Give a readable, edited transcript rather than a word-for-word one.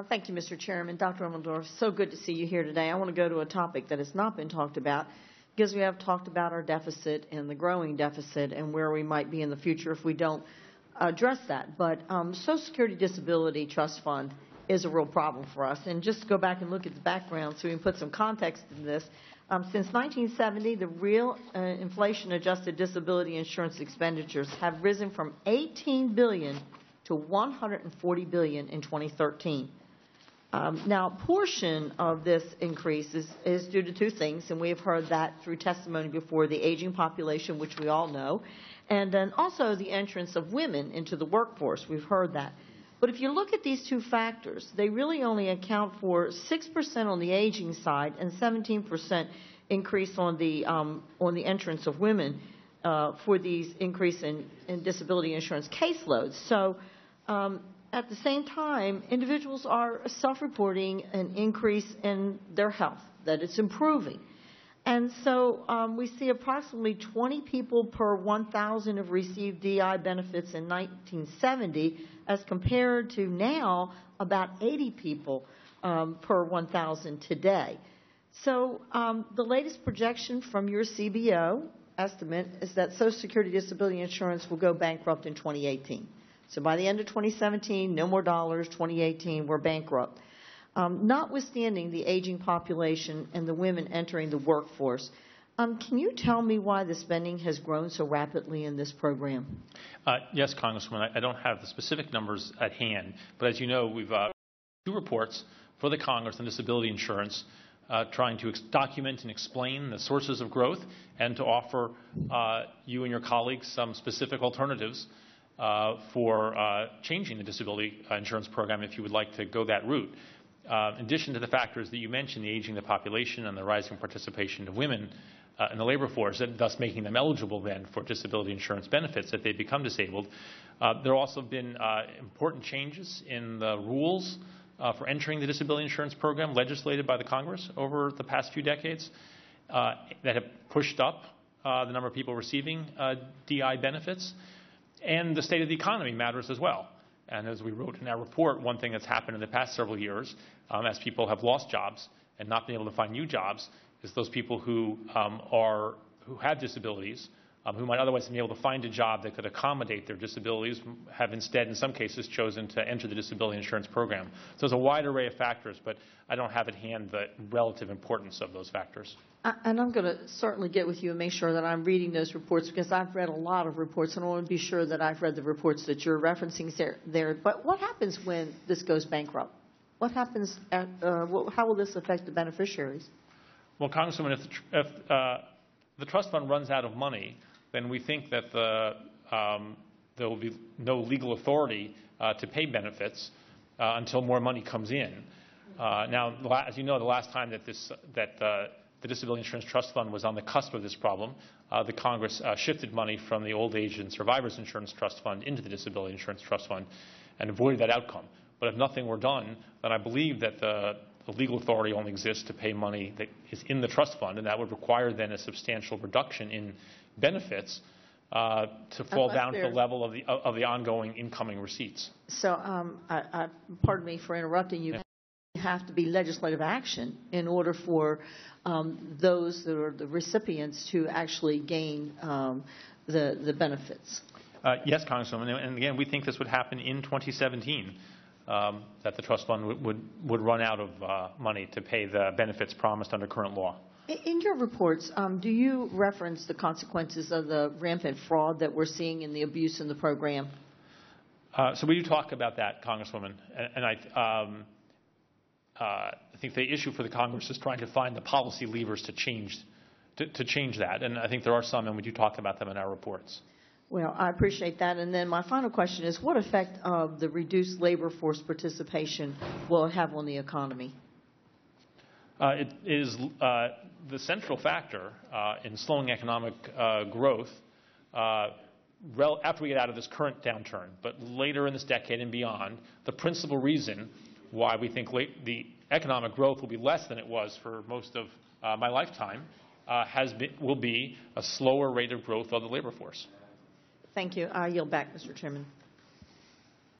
Thank you, Mr. Chairman. Dr. Elmendorf, so good to see you here today. I want to go to a topic that has not been talked about because we have talked about our deficit and the growing deficit and where we might be in the future if we don't address that. But Social Security Disability Trust Fund is a real problem for us. And just to go back and look at the background so we can put some context in this, since 1970, the real inflation-adjusted disability insurance expenditures have risen from $18 billion to $140 billion in 2013. Now, a portion of this increase is due to two things, and we have heard that through testimony before: the aging population, which we all know, and then also the entrance of women into the workforce. We've heard that. But if you look at these two factors, they really only account for 6% on the aging side and 17% increase on the entrance of women for these increase in disability insurance caseloads. So at the same time, individuals are self-reporting an increase in their health, that it's improving. And so we see approximately 20 people per 1,000 have received DI benefits in 1970 as compared to now about 80 people per 1,000 today. So the latest projection from your CBO estimate is that Social Security Disability Insurance will go bankrupt in 2018. So by the end of 2017, no more dollars. 2018, we're bankrupt. Notwithstanding the aging population and the women entering the workforce, can you tell me why the spending has grown so rapidly in this program? Yes, Congresswoman. I don't have the specific numbers at hand, but as you know, we've two reports for the Congress on disability insurance trying to document and explain the sources of growth and to offer you and your colleagues some specific alternatives for changing the disability insurance program if you would like to go that route. In addition to the factors that you mentioned, the aging of the population and the rising participation of women in the labor force, and thus making them eligible then for disability insurance benefits if they become disabled, there have also been important changes in the rules for entering the disability insurance program legislated by the Congress over the past few decades that have pushed up the number of people receiving DI benefits. And the state of the economy matters as well. And as we wrote in our report, one thing that's happened in the past several years, as people have lost jobs and not been able to find new jobs, is those people who have disabilities, who might otherwise be able to find a job that could accommodate their disabilities, have instead, in some cases, chosen to enter the disability insurance program. So there's a wide array of factors, but I don't have at hand the relative importance of those factors. And I'm going to certainly get with you and make sure that I'm reading those reports, because I've read a lot of reports, and I want to be sure that I've read the reports that you're referencing there. But what happens when this goes bankrupt? What happens? How will this affect the beneficiaries? Well, Congresswoman, if the trust fund runs out of money, then we think that there will be no legal authority to pay benefits until more money comes in. Now, as you know, the last time that the Disability Insurance Trust Fund was on the cusp of this problem, the Congress shifted money from the Old Age and Survivors Insurance Trust Fund into the Disability Insurance Trust Fund and avoided that outcome. But if nothing were done, then I believe that the legal authority only exists to pay money that is in the trust fund, and that would require then a substantial reduction in benefits to fall down to the level of the ongoing incoming receipts. So, pardon me for interrupting you. Yeah. Have to be legislative action in order for those that are the recipients to actually gain the benefits. Yes, Congresswoman, and again, we think this would happen in 2017. That the trust fund would run out of money to pay the benefits promised under current law. In your reports, do you reference the consequences of the rampant fraud that we're seeing in the abuse in the program? So we do talk about that, Congresswoman, and I think the issue for the Congress is trying to find the policy levers to change that, and I think there are some, and we do talk about them in our reports. Well, I appreciate that. And then my final question is, what effect of the reduced labor force participation will it have on the economy? It is the central factor in slowing economic growth after we get out of this current downturn. But later in this decade and beyond, the principal reason why we think the economic growth will be less than it was for most of my lifetime will be a slower rate of growth of the labor force. Thank you. I yield back, Mr. Chairman.